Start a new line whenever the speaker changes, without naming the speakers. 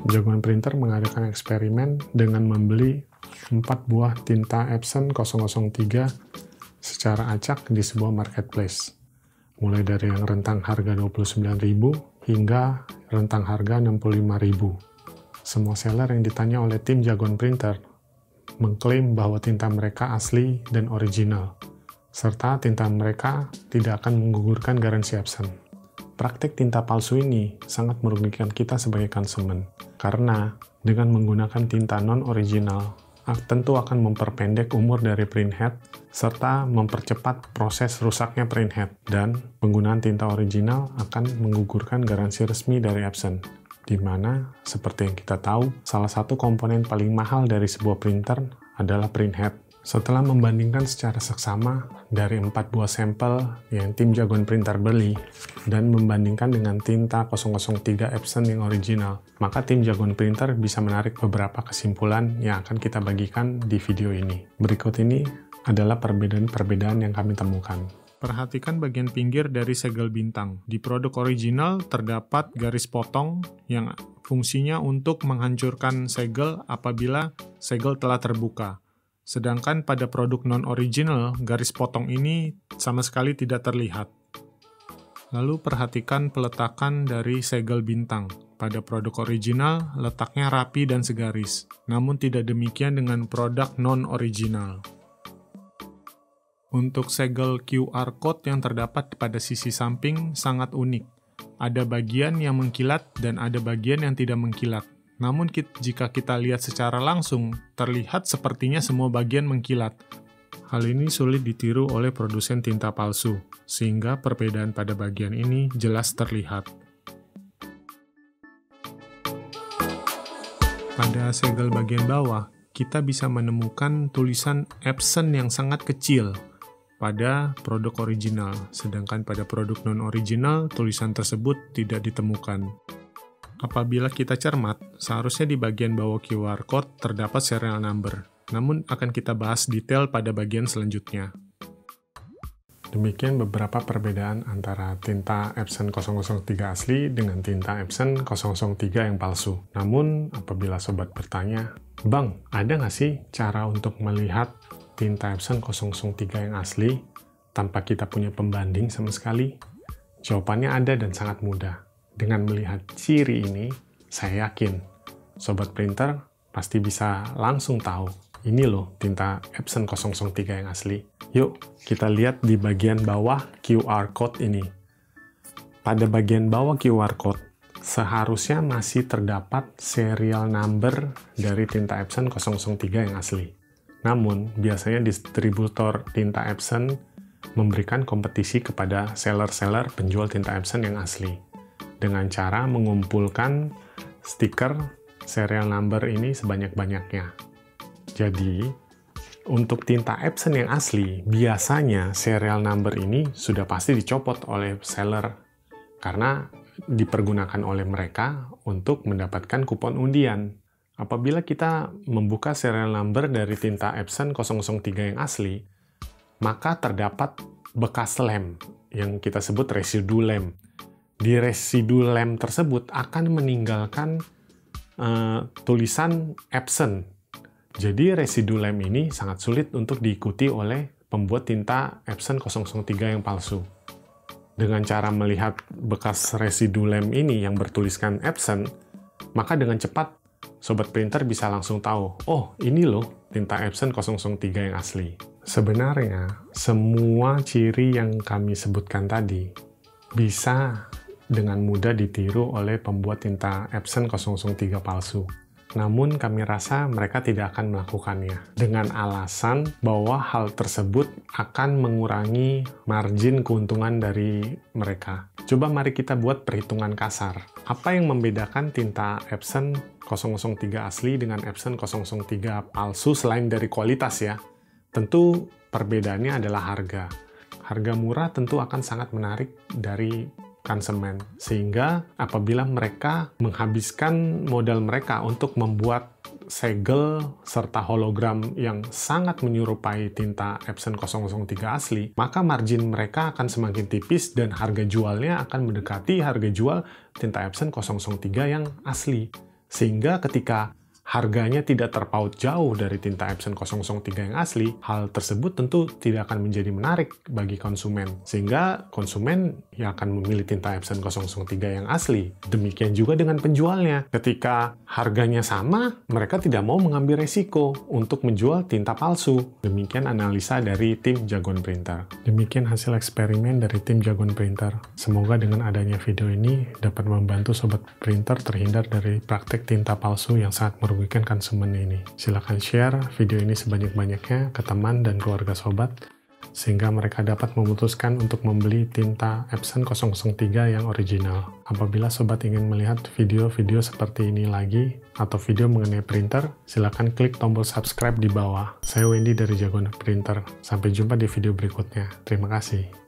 Jagoan Printer mengadakan eksperimen dengan membeli 4 buah tinta Epson 003 secara acak di sebuah marketplace. Mulai dari yang rentang harga 29.000 hingga rentang harga 65.000. Semua seller yang ditanya oleh tim Jagoan Printer mengklaim bahwa tinta mereka asli dan original, serta tinta mereka tidak akan menggugurkan garansi Epson. Praktik tinta palsu ini sangat merugikan kita sebagai konsumen, karena dengan menggunakan tinta non-original, tentu akan memperpendek umur dari printhead, serta mempercepat proses rusaknya printhead, dan penggunaan tinta original akan menggugurkan garansi resmi dari Epson, di mana, seperti yang kita tahu, salah satu komponen paling mahal dari sebuah printer adalah printhead. Setelah membandingkan secara seksama dari 4 buah sampel yang tim Jagoan Printer beli dan membandingkan dengan tinta 003 Epson yang original, maka tim Jagoan Printer bisa menarik beberapa kesimpulan yang akan kita bagikan di video ini. Berikut ini adalah perbedaan-perbedaan yang kami temukan. Perhatikan bagian pinggir dari segel bintang. Di produk original terdapat garis potong yang fungsinya untuk menghancurkan segel apabila segel telah terbuka. Sedangkan pada produk non-original, garis potong ini sama sekali tidak terlihat. Lalu perhatikan peletakan dari segel bintang. Pada produk original, letaknya rapi dan segaris. Namun tidak demikian dengan produk non-original. Untuk segel QR Code yang terdapat pada sisi samping sangat unik. Ada bagian yang mengkilat dan ada bagian yang tidak mengkilat. Namun jika kita lihat secara langsung, terlihat sepertinya semua bagian mengkilat. Hal ini sulit ditiru oleh produsen tinta palsu, sehingga perbedaan pada bagian ini jelas terlihat. Pada segel bagian bawah, kita bisa menemukan tulisan Epson yang sangat kecil pada produk original, sedangkan pada produk non-original, tulisan tersebut tidak ditemukan. Apabila kita cermat, seharusnya di bagian bawah QR Code terdapat serial number, namun akan kita bahas detail pada bagian selanjutnya. Demikian beberapa perbedaan antara tinta Epson 003 asli dengan tinta Epson 003 yang palsu. Namun, apabila sobat bertanya, "Bang, ada nggak sih cara untuk melihat tinta Epson 003 yang asli tanpa kita punya pembanding sama sekali?" Jawabannya ada dan sangat mudah. Dengan melihat ciri ini, saya yakin sobat printer pasti bisa langsung tahu, ini loh tinta Epson 003 yang asli. Yuk, kita lihat di bagian bawah QR Code ini. Pada bagian bawah QR Code, seharusnya masih terdapat serial number dari tinta Epson 003 yang asli. Namun, biasanya distributor tinta Epson memberikan kompetisi kepada seller-seller penjual tinta Epson yang asli, dengan cara mengumpulkan stiker serial number ini sebanyak-banyaknya. Jadi, untuk tinta Epson yang asli, biasanya serial number ini sudah pasti dicopot oleh seller, karena dipergunakan oleh mereka untuk mendapatkan kupon undian. Apabila kita membuka serial number dari tinta Epson 003 yang asli, maka terdapat bekas lem, yang kita sebut residu lem. Di residu lem tersebut akan meninggalkan tulisan Epson. Jadi residu lem ini sangat sulit untuk diikuti oleh pembuat tinta Epson 003 yang palsu. Dengan cara melihat bekas residu lem ini yang bertuliskan Epson, maka dengan cepat sobat printer bisa langsung tahu, oh ini loh tinta Epson 003 yang asli. Sebenarnya semua ciri yang kami sebutkan tadi bisa dengan mudah ditiru oleh pembuat tinta Epson 003 palsu. Namun kami rasa mereka tidak akan melakukannya, dengan alasan bahwa hal tersebut akan mengurangi margin keuntungan dari mereka. Coba mari kita buat perhitungan kasar. Apa yang membedakan tinta Epson 003 asli dengan Epson 003 palsu selain dari kualitas ya? Tentu perbedaannya adalah harga. Harga murah tentu akan sangat menarik dari konsumen, sehingga apabila mereka menghabiskan modal mereka untuk membuat segel serta hologram yang sangat menyerupai tinta Epson 003 asli, maka margin mereka akan semakin tipis dan harga jualnya akan mendekati harga jual tinta Epson 003 yang asli. Sehingga ketika harganya tidak terpaut jauh dari tinta Epson 003 yang asli, hal tersebut tentu tidak akan menjadi menarik bagi konsumen. Sehingga konsumen yang akan memilih tinta Epson 003 yang asli. Demikian juga dengan penjualnya. Ketika harganya sama, mereka tidak mau mengambil resiko untuk menjual tinta palsu. Demikian analisa dari tim Jagoan Printer. Demikian hasil eksperimen dari tim Jagoan Printer. Semoga dengan adanya video ini dapat membantu sobat printer terhindar dari praktek tinta palsu yang sangat merugikan konsumen ini. Silahkan share video ini sebanyak-banyaknya ke teman dan keluarga sobat, sehingga mereka dapat memutuskan untuk membeli tinta Epson 003 yang original. Apabila sobat ingin melihat video-video seperti ini lagi, atau video mengenai printer, silahkan klik tombol subscribe di bawah. Saya Wendy dari Jagoan Printer. Sampai jumpa di video berikutnya. Terima kasih.